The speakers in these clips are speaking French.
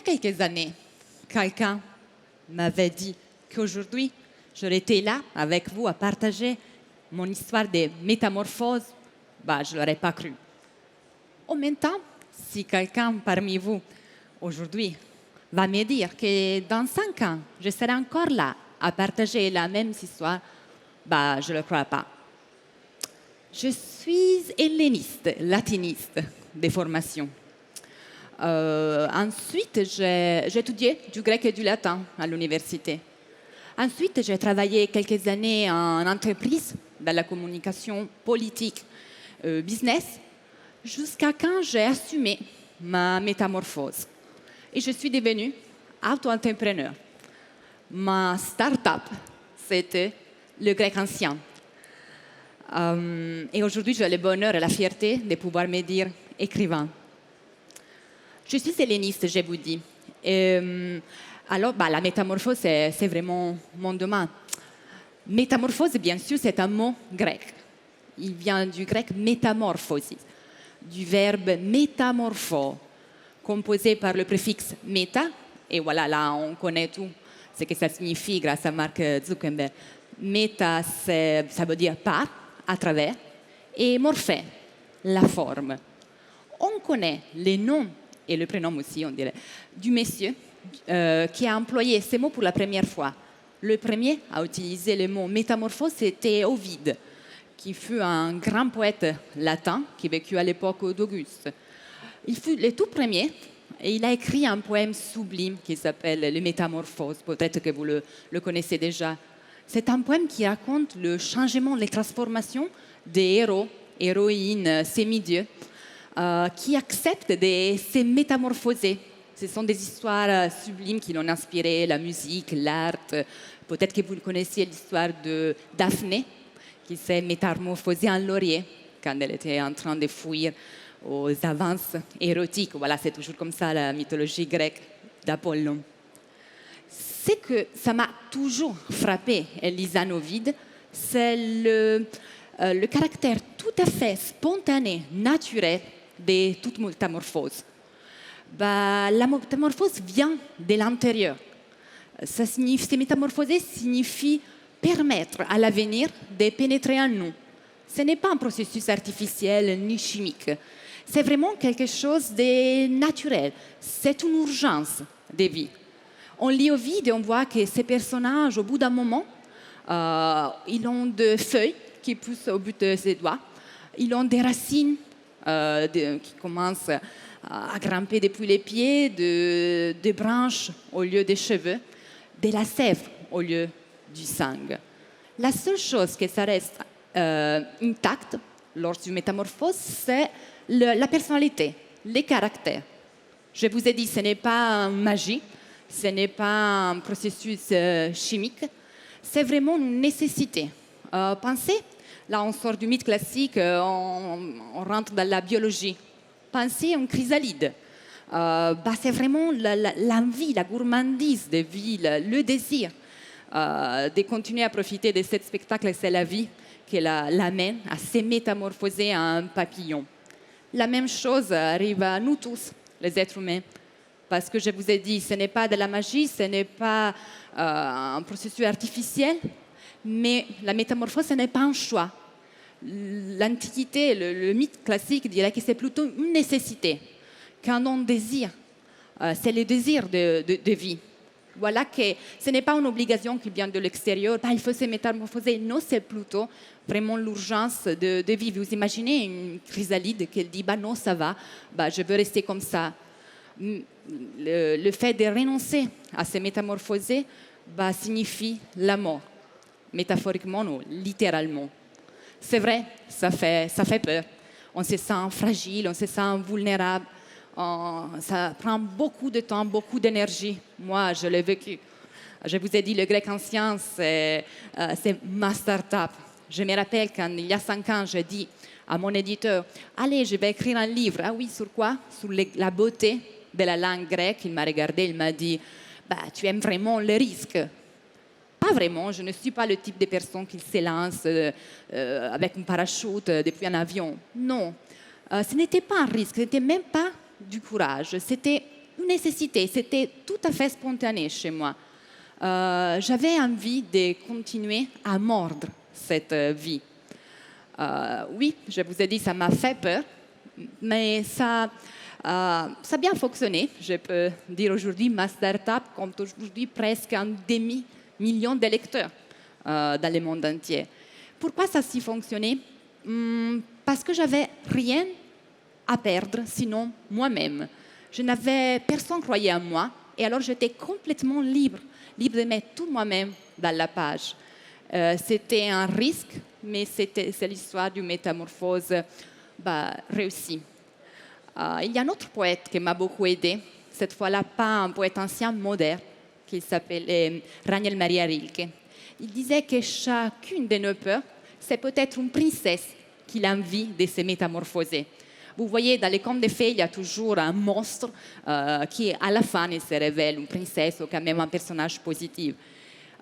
quelques années, quelqu'un m'avait dit qu'aujourd'hui, j'aurais été là avec vous à partager mon histoire de métamorphose. Je ne l'aurais pas cru. En même temps, si quelqu'un parmi vous, aujourd'hui, va me dire que dans 5 ans, je serai encore là à partager la même histoire, je ne le crois pas. Je suis helléniste, latiniste de formation. Ensuite, j'ai étudié du grec et du latin à l'université. Ensuite, j'ai travaillé quelques années en entreprise, dans la communication politique, business, jusqu'à quand j'ai assumé ma métamorphose. Et je suis devenue auto-entrepreneur. Ma start-up, c'était le grec ancien. Et aujourd'hui, j'ai le bonheur et la fierté de pouvoir me dire écrivain. Je suis helléniste, je vous dis. Alors, la métamorphose, c'est vraiment mon domaine. Métamorphose, bien sûr, c'est un mot grec. Il vient du grec métamorphosis, du verbe métamorpho, composé par le préfixe méta. Et voilà, là, on connaît tout ce que ça signifie grâce à Mark Zuckerberg. Méta, ça veut dire par, à travers, et morphé, la forme. On connaît les noms et le prénom aussi, on dirait, du monsieur qui a employé ces mots pour la première fois. Le premier à utiliser le mot métamorphose, c'était Ovide, qui fut un grand poète latin qui vécut à l'époque d'Auguste. Il fut le tout premier et il a écrit un poème sublime qui s'appelle « Les Métamorphoses ». Peut-être que vous le connaissez déjà. C'est un poème qui raconte le changement, les transformations des héros, héroïnes, semi-dieux, qui acceptent de se métamorphoser. Ce sont des histoires sublimes qui l'ont inspiré, la musique, l'art. Peut-être que vous connaissiez l'histoire de Daphné, qui s'est métamorphosée en laurier quand elle était en train de fuir aux avances érotiques. Voilà, c'est toujours comme ça la mythologie grecque d'Apollon. Ce que ça m'a toujours frappé, Elisa Novide, c'est le caractère tout à fait spontané, naturel de toute métamorphose. La métamorphose vient de l'intérieur. Se métamorphoser signifie permettre à l'avenir de pénétrer en nous. Ce n'est pas un processus artificiel ni chimique. C'est vraiment quelque chose de naturel. C'est une urgence de vie. On lit Ovide et on voit que ces personnages, au bout d'un moment, ils ont des feuilles qui poussent au bout de ses doigts. Ils ont des racines qui commencent à grimper depuis les pieds, des branches au lieu des cheveux, de la sève au lieu du sang. La seule chose que ça reste intacte lors d'une métamorphose, c'est la personnalité, les caractères. Je vous ai dit, ce n'est pas une magie, ce n'est pas un processus chimique, c'est vraiment une nécessité. Pensez, là on sort du mythe classique, on rentre dans la biologie. Pensez à une chrysalide. C'est vraiment l'envie, la gourmandise de vie, le désir de continuer à profiter de ce spectacle, c'est la vie qui l'amène à se métamorphoser en un papillon. La même chose arrive à nous tous, les êtres humains. Parce que je vous ai dit, ce n'est pas de la magie, ce n'est pas un processus artificiel, mais la métamorphose, ce n'est pas un choix. L'Antiquité, le mythe classique dirait que c'est plutôt une nécessité, qu'un homme désire. C'est le désir de vie. Voilà que ce n'est pas une obligation qui vient de l'extérieur, il faut se métamorphoser. Non, c'est plutôt vraiment l'urgence de vivre. Vous imaginez une chrysalide qui dit non, ça va, je veux rester comme ça. Le fait de renoncer à se métamorphoser signifie la mort, métaphoriquement ou littéralement. C'est vrai, ça fait peur. On se sent fragile, on se sent vulnérable. Ça prend beaucoup de temps, beaucoup d'énergie. Moi, je l'ai vécu. Je vous ai dit, le grec ancien, c'est ma start-up. Je me rappelle quand, il y a 5 ans, j'ai dit à mon éditeur, allez, je vais écrire un livre. Ah oui, sur quoi? Sur la beauté de la langue grecque. Il m'a regardé, il m'a dit, tu aimes vraiment le risque? Pas vraiment, je ne suis pas le type de personne qui se lance avec un parachute depuis un avion. Non, ce n'était pas un risque, ce n'était même pas du courage, c'était une nécessité, c'était tout à fait spontané chez moi. J'avais envie de continuer à mordre cette vie. Oui, je vous ai dit, ça m'a fait peur, mais ça a bien fonctionné. Je peux dire aujourd'hui, ma start-up compte aujourd'hui presque un demi-million de lecteurs dans le monde entier. Pourquoi ça a si fonctionné? Parce que j'avais rien à perdre, sinon moi-même. Personne croyait en moi, et alors j'étais complètement libre de mettre tout moi-même dans la page. C'était un risque, mais c'est l'histoire d'une métamorphose réussie. Il y a un autre poète qui m'a beaucoup aidé, cette fois-là pas un poète ancien, moderne, qui s'appelait Ragnhild Maria Rilke. Il disait que chacune de nos peurs, c'est peut-être une princesse qui a envie de se métamorphoser. Vous voyez, dans les contes de fées, il y a toujours un monstre qui, à la fin, se révèle une princesse ou quand même un personnage positif.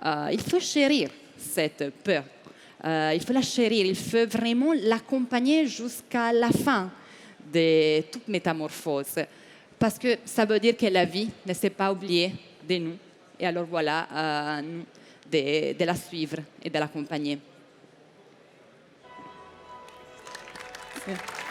Il faut chérir cette peur. Il faut la chérir, il faut vraiment l'accompagner jusqu'à la fin de toute métamorphose. Parce que ça veut dire que la vie ne s'est pas oubliée de nous. Et alors voilà, nous, de la suivre et de l'accompagner. Merci.